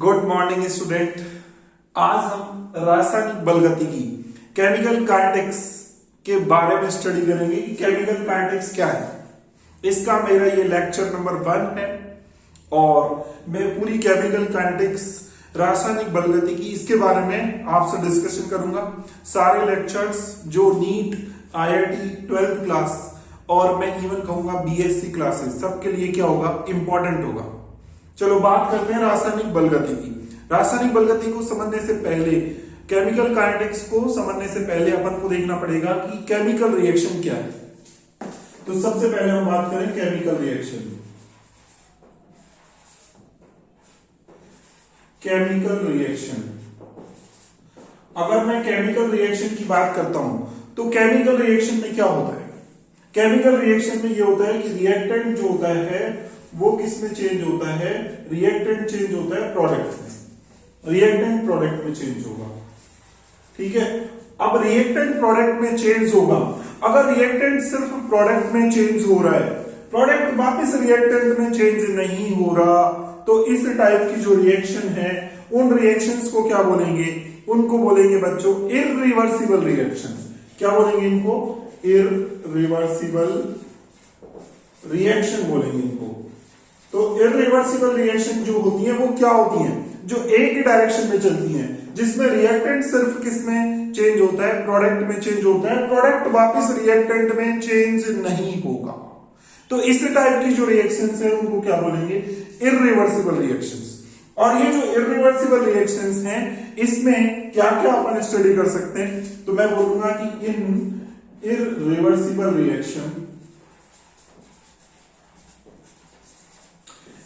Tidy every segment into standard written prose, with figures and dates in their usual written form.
Good morning student. आज हम रासायनिक बलगतिकी केमिकल काइनेटिक्स के बारे में स्टडी करेंगे कि केमिकल काइनेटिक्स क्या है। इसका मेरा ये लेक्चर नंबर 1 है और मैं पूरी केमिकल काइनेटिक्स रासायनिक बलगतिकी इसके बारे में आपसे डिस्कशन करूंगा। सारे लेक्चर्स जो नीट IIT 12th क्लास और मैं इवन कहूंगा BSc क्लासेस सबके लिए क्या होगा, इंपॉर्टेंट होगा। चलो बात करते हैं रासायनिक बलगतिकी। रासायनिक बलगतिकी को समझने से पहले, केमिकल काइनेटिक्स को समझने से पहले अपन को देखना पड़ेगा कि केमिकल रिएक्शन क्या है। तो सबसे पहले हम बात करें केमिकल रिएक्शन। केमिकल रिएक्शन, अगर मैं केमिकल रिएक्शन की बात करता हूं तो केमिकल रिएक्शन में क्या होता है? केमिकल रिएक्शन में यह होता है कि रिएक्टेंट जो होता है वो किस में चेंज होता है? रिएक्टेंट चेंज होता है प्रोडक्ट में। रिएक्टेंट प्रोडक्ट में चेंज होगा, ठीक है। अब रिएक्टेंट प्रोडक्ट में चेंज होगा। अगर रिएक्टेंट सिर्फ प्रोडक्ट में चेंज हो रहा है, प्रोडक्ट वापस रिएक्टेंट में चेंज नहीं हो रहा, तो इस टाइप की जो रिएक्शन है उन रिएक्शंस को क्या बोलेंगे? उनको बोलेंगे बच्चों इररिवर्सिबल रिएक्शन। क्या बोलेंगे इनको? इररिवर्सिबल रिएक्शन बोलेंगे इनको। तो इररिवर्सिबल रिएक्शन जो होती है वो क्या होती है? जो एक ही डायरेक्शन में चलती हैं, जिसमें रिएक्टेंट सिर्फ किस में चेंज होता है? प्रोडक्ट में चेंज होता है, प्रोडक्ट वापस रिएक्टेंट में चेंज नहीं होगा। तो इस टाइप की जो रिएक्शंस है उनको क्या बोलेंगे? Irreversible reactions. और ये जो इररिवर्सिबल रिएक्शंस हैं इसमें क्या क्या अपन स्टडी कर सकते हैं? तो मैं बोलूंगा कि इन इररिवर्सिबल रिएक्शन,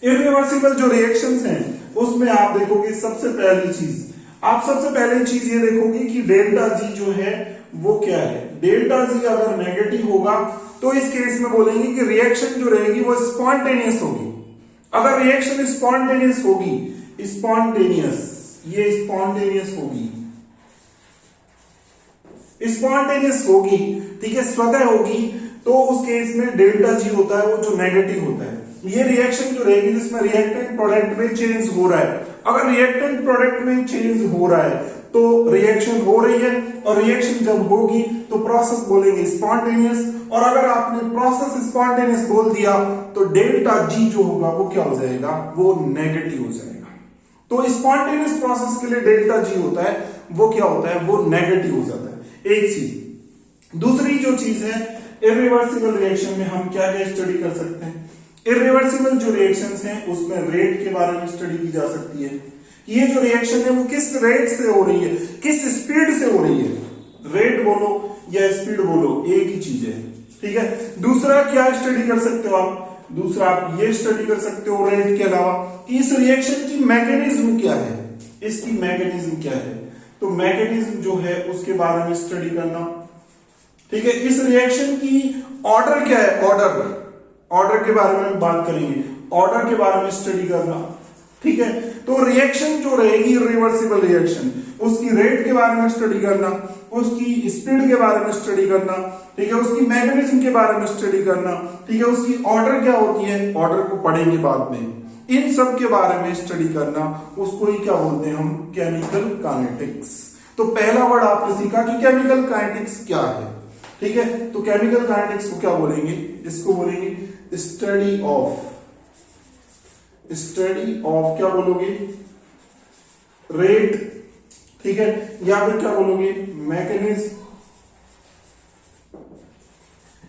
इररिवर्सिबल जो रिएक्शंस हैं उसमें आप देखोगे सबसे पहली चीज ये देखोगे कि डेल्टा जी जो है वो क्या है। डेल्टा जी अगर नेगेटिव होगा तो इस केस में बोलेंगे कि रिएक्शन जो रहेगी वो स्पॉन्टेनियस होगी। अगर रिएक्शन स्पॉन्टेनियस होगी, स्पॉन्टेनियस होगी, ठीक है, स्वतः होगी, तो उस केस में डेल्टा जी होता है वो जो नेगेटिव होता है। ये रिएक्शन जो रहेगी जिसमें रिएक्टेंट प्रोडक्ट में चेंज हो रहा है। अगर रिएक्टेंट प्रोडक्ट में चेंज हो रहा है तो रिएक्शन हो रही है, और रिएक्शन जब होगी तो प्रोसेस बोलेंगे स्पॉन्टेनियस। और अगर आपने प्रोसेस स्पॉन्टेनियस बोल दिया तो डेल्टा जी जो होगा वो क्या हो जाएगा? वो नेगेटिव हो जाएगा। तो स्पॉन्टेनियस प्रोसेस के लिए डेल्टा जी होता है वो क्या होता है? वो नेगेटिव हो जाता है। एक चीज। दूसरी जो चीज है, इररिवर्सिबल रिएक्शन में हम क्या क्या स्टडी कर सकते हैं? इररिवर्सिबल जो रिएक्शंस हैं उसमें रेट के बारे में स्टडी की जा सकती है। ये जो रिएक्शन है वो किस रेट से हो रही है, किस स्पीड से हो रही है। रेट बोलो या स्पीड बोलो, एक ही चीज है, ठीक है। दूसरा क्या स्टडी कर सकते हो आप? दूसरा आप ये स्टडी कर सकते हो रेट के अलावा कि इस रिएक्शन की मैकेनिज्म क्या है, इसकी मैकेनिज्म क्या है। तो मैकेनिज्म जो है उसके बारे में स्टडी करना, ठीक है। इस रिएक्शन की ऑर्डर क्या है? ऑर्डर के बारे में बात करेंगे, ऑर्डर के बारे में स्टडी करना, ठीक है। तो रिएक्शन जो रहेगी रिवर्सिबल रिएक्शन, उसकी रेट के बारे में स्टडी करना, उसकी स्पीड के बारे में स्टडी करना, ठीक है, उसकी मैकेनिज्म के बारे में स्टडी करना, ठीक है, उसकी ऑर्डर क्या होती है, ऑर्डर को पढ़ेंगे बाद में। इन सब के बारे में स्टडी करना, उसको ही क्या बोलते हैं हम? Chemical kinetics. तो पहला वर्ड आपने सीखा कि केमिकल काइनेटिक्स क्या है, ठीक है। तो केमिकल काइनेटिक्स को क्या बोलेंगे? इसको बोलेंगे स्टडी ऑफ क्या बोलोगे? रेट, ठीक है, या फिर क्या बोलोगे? मैकेनिज्म,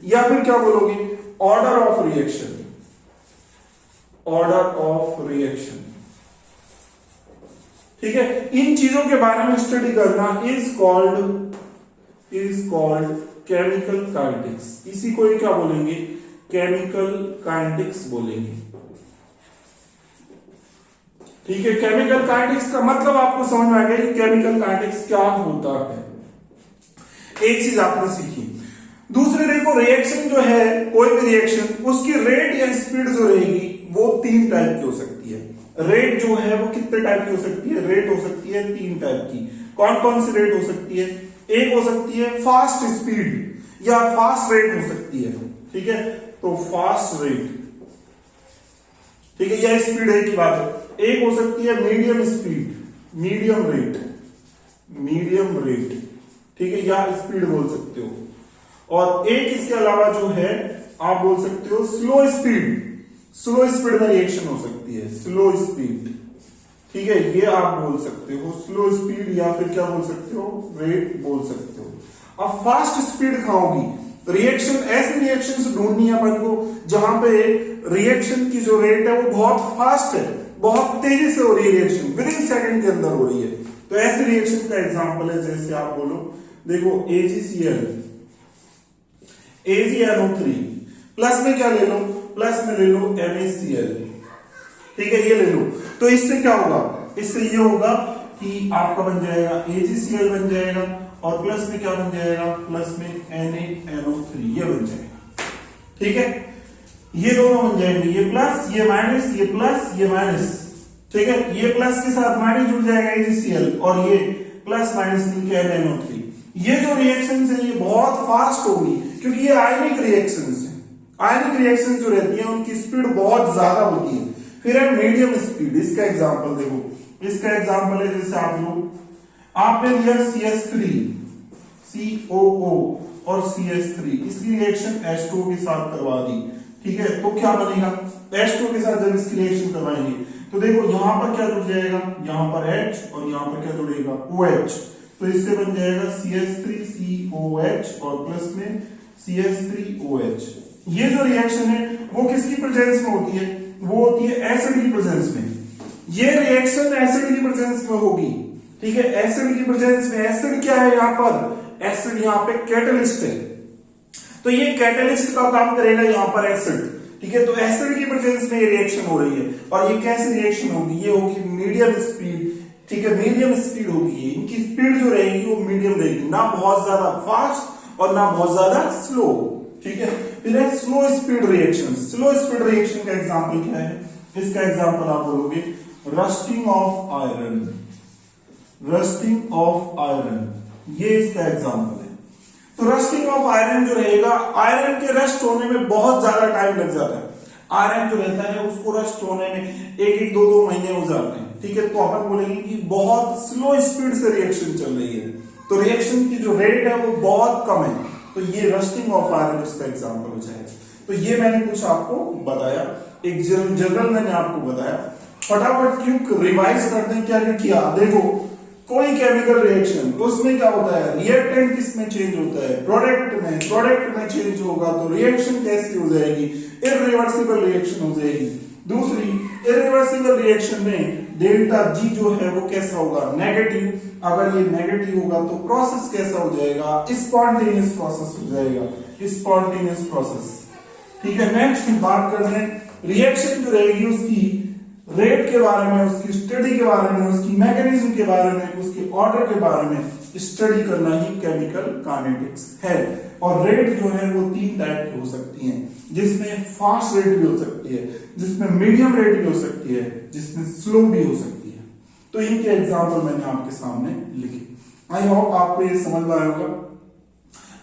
या फिर क्या बोलोगे? ऑर्डर ऑफ रिएक्शन, ठीक है। इन चीजों के बारे में स्टडी करना इज कॉल्ड केमिकल काइनेटिक्स। इसी को ही क्या बोलेंगे? केमिकल काइनेटिक्स बोलेंगे, ठीक है। केमिकल काइनेटिक्स का मतलब आपको समझ में आ गया कि केमिकल काइनेटिक्स क्या होता है। एक चीज आपने सीखी। दूसरी देखो, रिएक्शन जो है, कोई भी रिएक्शन, उसकी रेट या स्पीड जो रहेगी वो 3 टाइप की हो सकती है। रेट जो है वो कितने टाइप की हो सकती है? रेट हो सकती है 3 टाइप की। कौन कौन सी रेट हो सकती है? एक हो सकती है फास्ट स्पीड या फास्ट रेट हो सकती है, ठीक है। तो फास्ट रेट, ठीक है, यह स्पीड है की बात है। एक हो सकती है मीडियम स्पीड, मीडियम रेट, ठीक है, या स्पीड बोल सकते हो। और एक इसके अलावा जो है आप बोल सकते हो स्लो स्पीड में रिएक्शन हो सकती है, स्लो स्पीड, ठीक है, ये आप बोल सकते हो स्लो स्पीड, या फिर क्या बोल सकते हो, रेट बोल सकते हो। अब फास्ट स्पीड कहां होगी, रिएक्शन, ऐसे रिएक्शन ढूंढनी है अपन को जहां पे रिएक्शन की जो रेट है वो बहुत फास्ट है, बहुत तेजी से हो रही है, रिएक्शन विद इन सेकंड के अंदर हो रही है। तो ऐसे रिएक्शन का एग्जांपल है, जैसे आप बोलो, देखो AgCl, AgNO3 प्लस में क्या ले लो, प्लस में ले लो NaCl, ठीक है, ये ले लो। तो इससे क्या होगा, इससे ये होगा कि आपका बन जाएगा AgCl बन जाएगा, और प्लस में क्या बन जाएगा, प्लस में NaNO3 ये बन जाएगा, ठीक है, ये दोनों बन जाएंगे, ये प्लस ये माइनस, ये प्लस ये माइनस, ठीक है, ये प्लस के साथ माइनस जुड़ जाएगा AgCl, और ये प्लस माइनस मिलकर NaNO3। ये जो रिएक्शंस है ये बहुत फास्ट होगी, क्योंकि ये आयनिक रिएक्शंस है। आयनिक रिएक्शंस जो रहती है उनकी स्पीड बहुत ज्यादा होती है। फिर है मीडियम स्पीड, इसका एग्जांपल देखो, इसका एग्जांपल है जैसे आप लोग, आपने लिया CH3, COO और CH3, इसकी रिएक्शन H2 के साथ करवा दी, ठीक है, तो क्या बनेगा, H2 के साथ जब इसकी रिएक्शन करवाएंगे तो देखो यहां पर क्या जुड़ जाएगा, यहां पर H और यहां पर क्या जुड़ेगा, OH, तो इससे बन जाएगा CH3COH और प्लस में CH3OH। ये जो रिएक्शन है वो किसकी प्रेजेंस में होती है, वो होती है एसिड की प्रेजेंस में। ये रिएक्शन एसिड की प्रेजेंस में होगी, ठीक है, एसिड की प्रेजेंस में। एसिड क्या है यहां पर, एसिड यहां पे कैटलिस्ट है, तो ये कैटलिस्ट का काम करेगा यहां पर एसिड, ठीक है, तो एसिड की प्रेजेंस में ये रिएक्शन हो रही है। और ये कैसी रिएक्शन होगी, ये होगी मीडियम स्पीड, ठीक है, मीडियम स्पीड होगी, इनकी स्पीड जो रहेगी वो मीडियम रहेगी, ना बहुत ज्यादा फास्ट और ना बहुत ज्यादा स्लो, ठीक है। फिर है slow speed reaction. Slow speed reaction का एग्जांपल क्या है, इसका एग्जांपल आप बोलोगे rusting of iron, rusting of iron, ये इसका एग्जांपल है। तो रस्टिंग ऑफ आयरन जो रहेगा, आयरन के रस्ट होने में बहुत ज्यादा टाइम लग जाता है। आयरन जो रहता है उसको रस्ट होने में एक दो महीने हो जाते हैं, ठीक है, तो अपन बोलेंगे कि बहुत स्लो स्पीड से रिएक्शन चल रही है, तो रिएक्शन की जो रेट है वो बहुत कम है, तो ये रस्टिंग ऑफ आयरन इसका एग्जांपल हो जाएगा। तो ये मैंने कुछ आपको बताया, एक जनरल मैंने आपको बताया। फटाफट क्यों रिवाइज करते हैं, क्या किया, देखो कोई केमिकल रिएक्शन उसमें क्या होता है, रिएक्टेंट किसमें चेंज होता है, प्रोडक्ट में चेंज होगा, तो रिएक्शन कैसी हो जाएगी, इरिवर्सिबल रिएक्शन हो जाएगी। दूसरी, इरिवर्सिबल रिएक्शन में डेल्टा जी जो है वो कैसा होगा, नेगेटिव। अगर ये नेगेटिव होगा तो प्रोसेस कैसा हो जाएगा, स्पॉन्टेनियस प्रोसेस हो जाएगा, स्पॉन्टेनियस प्रोसेस, ठीक है। नेक्स्ट बात करते हैं रिएक्शन जो रहेगी उसकी रेट के बारे में, उसकी स्टडी के बारे में, उसकी मैकेनिज्म के बारे में, उसके ऑर्डर के बारे में स्टडी करना ही केमिकल काइनेटिक्स है। और रेट जो है वो 3 टाइप की हो सकती हैं, जिसमें फास्ट रेट भी हो सकती है, जिसमें मीडियम रेट भी हो सकती है, जिसमें स्लो भी हो सकती है। तो इनके एग्जाम्पल मैंने आपके सामने लिखे। आई होप आपको ये समझ में आया होगा।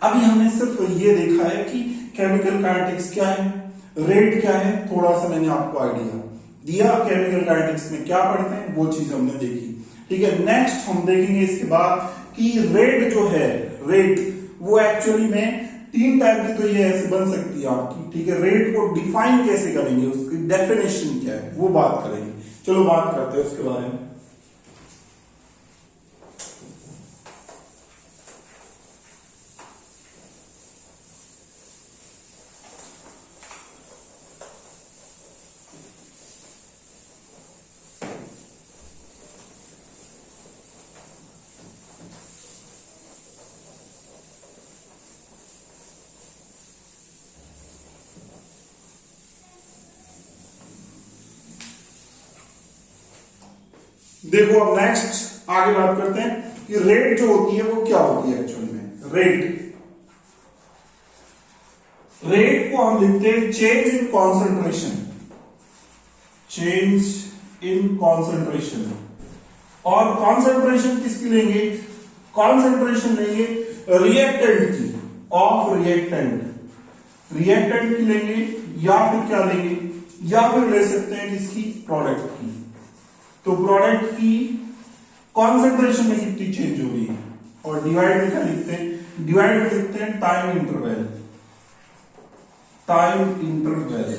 अभी हमने सिर्फ ये देखा है कि केमिकल काइनेटिक्स क्या है, रेट क्या है, थोड़ा सा मैंने आपको आइडिया दिया। केमिकल काइनेटिक्स में क्या पढ़ते हैं वो चीज हमने देखी, ठीक है। नेक्स्ट हम देखेंगे इसके बाद कि रेट जो है, रेट वो एक्चुअली में 3 टाइप की तो ये ऐसे बन सकती है आपकी, ठीक है। रेट को डिफाइन कैसे करेंगे, उसकी डेफिनेशन क्या है वो बात करेंगे। चलो बात करते हैं उसके बारे में। देखो अब नेक्स्ट आगे बात करते हैं कि रेट जो होती है वो क्या होती है एक्चुअली में। रेट को हम लिखते हैं change in concentration, change in concentration. और कॉन्सेंट्रेशन किसकी लेंगे, कॉन्सेंट्रेशन लेंगे रिएक्टेंट की, ऑफ रिएक्टेंट की लेंगे, या फिर क्या लेंगे, या फिर ले सकते हैं किसकी, प्रोडक्ट की, तो प्रोडक्ट की कॉन्सेंट्रेशन में कितनी चेंज हो रही है, और डिवाइड में क्या लिखते हैं, डिवाइड में लिखते हैं टाइम इंटरवल, टाइम इंटरवल।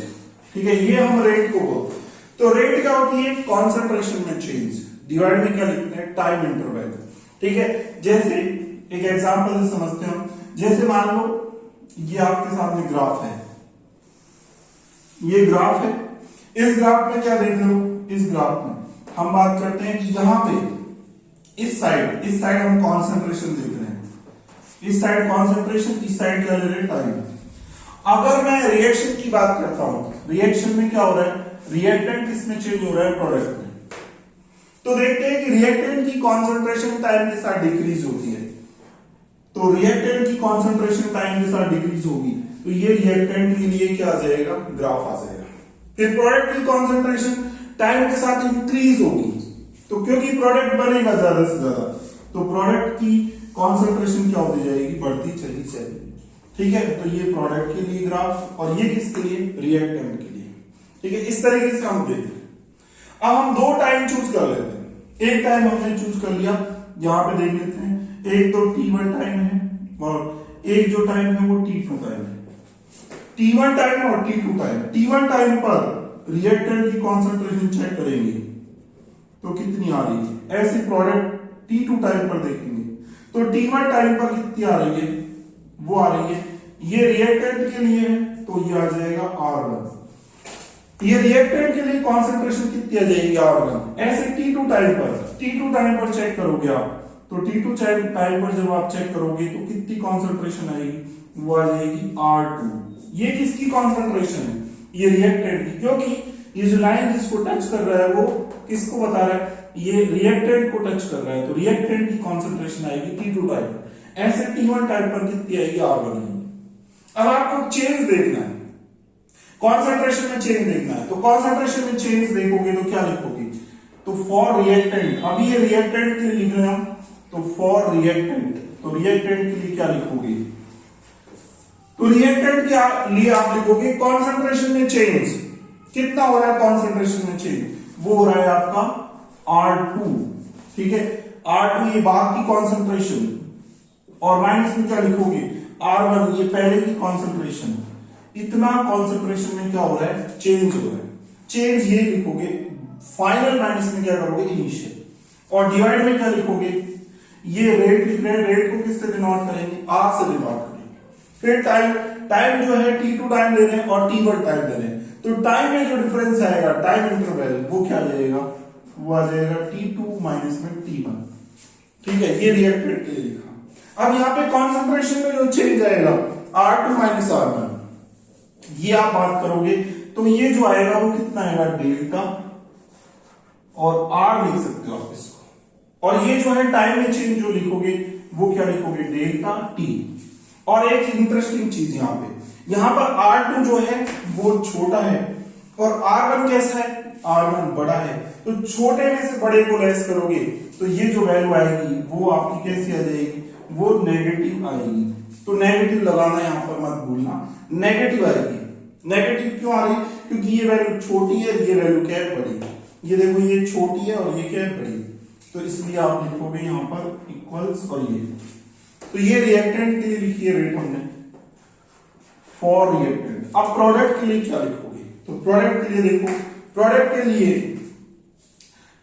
ठीक है, ये हम रेट को बोलते हैं। तो रेट क्या होती है, कॉन्सेंट्रेशन में चेंज, डिवाइड में क्या लिखते हैं, टाइम इंटरवल। ठीक है, जैसे एक एग्जांपल से समझते हैं, जैसे मान लो ये आपके सामने ग्राफ है, ये ग्राफ है, इस ग्राफ में क्या देख रहे हो, इस ग्राफ में हम बात करते हैं कि यहां पे इस साइड हम कॉन्सेंट्रेशन देख रहे हैं, इस साइड कॉन्सेंट्रेशन, इस साइड क्या ले रहे हैं, टाइम। अगर मैं रिएक्शन की बात करता हूं, रिएक्शन में क्या हो रहा है, रिएक्टेंट किसमें चेंज हो रहा है, प्रोडक्ट में। तो देखते हैं कि रिएक्टेंट की कॉन्सेंट्रेशन टाइम के साथ डिक्रीज होती है, तो रिएक्टेंट की कॉन्सेंट्रेशन टाइम के साथ डिक्रीज होगी, तो ये रिएक्टेंट के लिए क्या आ जाएगा, ग्राफ आ जाएगा। फिर प्रोडक्ट की कॉन्सेंट्रेशन टाइम के साथ इंक्रीज होगी, तो क्योंकि प्रोडक्ट बनेगा ज्यादा से ज्यादा, तो प्रोडक्ट की कॉन्सेंट्रेशन क्या होती जाएगी, बढ़ती चली जाएगी। ठीक है, तो ये प्रोडक्ट के लिए ग्राफ, और ये किसके लिए, रिएक्टेंट के लिए। ठीक है, इस तरीके से हम देखते हैं। अब हम दो टाइम चूज कर लेते हैं। एक टाइम हमने चूज कर लिया, यहां पे देख लेते हैं, एक तो T1 टाइम है, और एक जो टाइम है वो T2 टाइम है। T1 टाइम और T2 टाइम, T1 टाइम पर रिएक्टेंट की कॉन्सेंट्रेशन चेक करेंगे तो कितनी आ रही है, ऐसे प्रोडक्ट T2 टाइम पर देखेंगे तो T1 टाइम पर कितनी आ रही है, वो आ रही है, ये रिएक्टेंट के लिए है तो ये आ जाएगा R1, ये रिएक्टेंट के लिए कॉन्सेंट्रेशन कितनी आ जाएगी, R1। ऐसे T2 टाइम पर चेक करोगे आप, तो T2 टाइम पर जब आप चेक करोगे तो कितनी कॉन्सेंट्रेशन आएगी, वो आ जाएगी R2। ये किसकी कॉन्सेंट्रेशन है, ये रिएक्टेंट की, क्योंकि ये जो लाइन जिसको टच कर रहा है वो किसको बता रहा है, ये रिएक्टेंट को टच कर रहा है, तो रिएक्टेंट की कॉन्सेंट्रेशन आएगी T2 टाइम पर। ऐसे T1 टाइम पर कितनी आएगी, R1 आएगी। अब आपको चेंज देखना है, कॉन्सेंट्रेशन में चेंज देखना है, तो कॉन्सेंट्रेशन में चेंज देखोगे तो क्या लिखोगे, तो फॉर रिएक्टेंट, अभी ये रिएक्टेंट के लिए लिख रहे हैं, तो फॉर रिएक्टेंट, तो रिएक्टेंट के लिए क्या लिखोगे, तो रिएक्टेंट के लिए आप लिखोगे कॉन्सेंट्रेशन में चेंज, कितना हो रहा है कॉन्सेंट्रेशन में चेंज, वो हो रहा है आपका R2। ठीक है, R2 ये बाद की कॉन्सेंट्रेशन, और माइनस में क्या लिखोगे, R1 ये पहले की कॉन्सेंट्रेशन, इतना कॉन्सेंट्रेशन में क्या हो रहा है, चेंज हो रहा है, चेंज ये लिखोगे, फाइनल माइनस में क्या करोगे, इनिशियल, और डिवाइड में क्या लिखोगे, ये रेट लिख रहे हैं, रेट को किससे डिनोट करेंगे, R से डिनोट करेंगे। फिर टाइम जो है T2 टाइम ले रहे हैं और T1 टाइम ले रहे हैं, तो टाइम में जो डिफरेंस आएगा, टाइम इंटरवल, वो क्या जाएगा, वो आ जाएगा T2 माइनस में T1। ठीक है, ये रिएक्टेंट के लिए लिखा। अब यहाँ पे कॉन्सेंट्रेशन में जो चेंज आएगा, R2 माइनस R1, ये आप बात करोगे तो ये जो आएगा वो कितना आएगा, डेल्टा, और R लिख सकते हो आप इसको, और ये जो है टाइम में चेंज जो लिखोगे वो क्या लिखोगे, डेल्टा T। और एक इंटरेस्टिंग चीज यहां पर R2 जो है वो छोटा है, और R1 कैसा है, R1 बड़ा है, तो छोटे में से बड़े को लेस करोगे तो ये जो वैल्यू आएगी वो आपकी कैसी आ जाएगी, वो नेगेटिव आएगी। तो नेगेटिव लगाना यहां पर मत भूलना, नेगेटिव आएगी। नेगेटिव क्यों आ रही, क्योंकि ये वैल्यू छोटी है, ये वैल्यू क्या है, बड़ी। ये देखो ये छोटी है और ये क्या है, बड़ी, तो इसलिए आप लिखोगे यहां पर इक्वल्स, और तो ये रिएक्टेंट के लिए लिखिए रेट हमने, फॉर रिएक्टेंट। अब प्रोडक्ट के लिए क्या लिखोगे, तो प्रोडक्ट के लिए देखो, प्रोडक्ट के लिए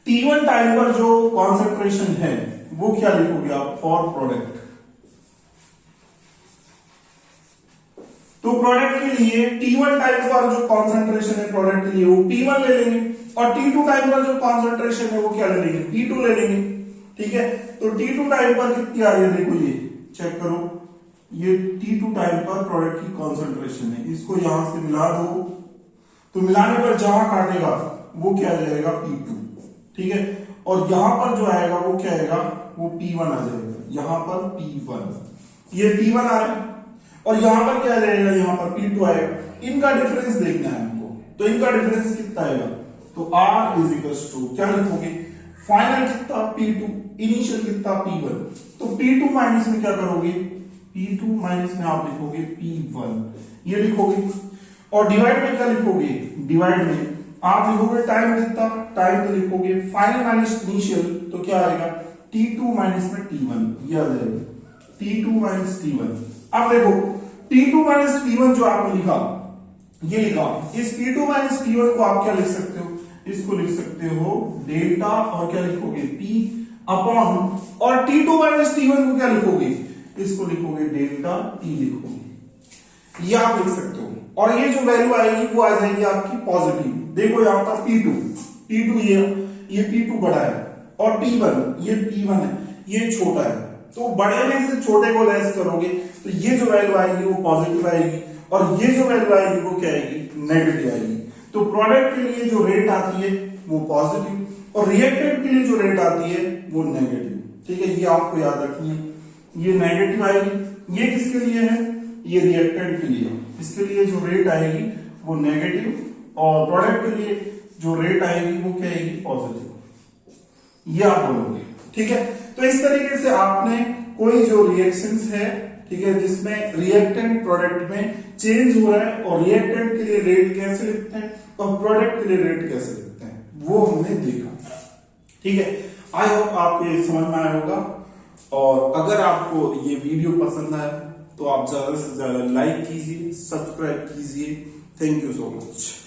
T1 टाइम पर जो कॉन्सेंट्रेशन है वो क्या लिखोगे आप, फॉर प्रोडक्ट। तो प्रोडक्ट के लिए T1 टाइम पर जो कॉन्सेंट्रेशन है प्रोडक्ट के लिए वो T1 ले लेंगे, और T2 टाइम पर जो कॉन्सेंट्रेशन है वो क्या ले लेंगे, T2 ले लेंगे। ठीक है, तो T2 टाइम पर कितनी आ रही है, देखो ये चेक करो, ये T2 टाइम पर प्रोडक्ट की कॉन्सेंट्रेशन है, इसको यहां से मिला दो, तो मिलाने पर जहां काटेगा वो क्या जाएगा, P2। ठीक है, और यहां पर जो आएगा वो क्या आएगा, वो P1 आ जाएगा, यहां पर P1, ये P1 आ रहा है, और यहां पर क्या जाएगा, यहां पर P2 आएगा। इनका डिफरेंस देखना है हमको, तो इनका डिफरेंस कितना आएगा, तो R इज इक्वल टू क्या लिखोगे, फाइनल कितना P2, इनिशियल कितना P1, तो P2 माइनस में क्या करोगे, P2 माइनस में आप लिखोगे P1, ये लिखोगे, और डिवाइड में क्या लिखोगे, डिवाइड में आप लिखोगे टाइम कितना, टाइम तो लिखोगे फाइनल माइनस इनिशियल, तो क्या आएगा T2 माइनस में T1, ये आ जाएगा T2 माइनस T1। अब देखो T2 माइनस T1 जो आपने लिखा, ये लिखा, इस T2 माइनस T1 को आप क्या लिख सकते हो, इसको लिख सकते हो डेल्टा, और क्या लिखोगे P अपॉन, और T2 माइनस T1 को क्या लिखोगे, इसको लिखोगे डेल्टा T लिखोगे, ये आप लिख सकते हो। और ये जो वैल्यू आएगी वो आ जाएगी आपकी पॉजिटिव। देखो यहाँ पर T2 ये T2 बड़ा है, और T1 ये T1 है, ये छोटा है, तो बड़े में से छोटे को लेस करोगे तो ये जो वैल्यू आएगी वो पॉजिटिव आएगी, और ये जो वैल्यू आएगी वो क्या आएगी, नेगेटिव आएगी। तो प्रोडक्ट के लिए जो रेट आती है वो पॉजिटिव, और रिएक्टेंट के लिए जो रेट आती है वो नेगेटिव। ठीक है, ये आपको याद रखनी है, ये नेगेटिव आएगी। ये किसके लिए है, ये रिएक्टेंट के लिए, इसके लिए जो रेट आएगी वो नेगेटिव, और प्रोडक्ट के लिए जो रेट आएगी वो क्या आएगी, पॉजिटिव, ये आप बोलोगे। ठीक है, तो इस तरीके से आपने कोई जो रिएक्शंस है, ठीक है, जिसमें रिएक्टेंट प्रोडक्ट में चेंज हो रहा है, और रिएक्टेंट के लिए रेट कैसे लिखते हैं और प्रोडक्ट के लिए रेट कैसे लिखते हैं, वो हमने देखा। ठीक है, आई होप आपको ये समझ में आया होगा, और अगर आपको ये वीडियो पसंद आया तो आप ज्यादा से ज्यादा लाइक कीजिए, सब्सक्राइब कीजिए। Thank you so much.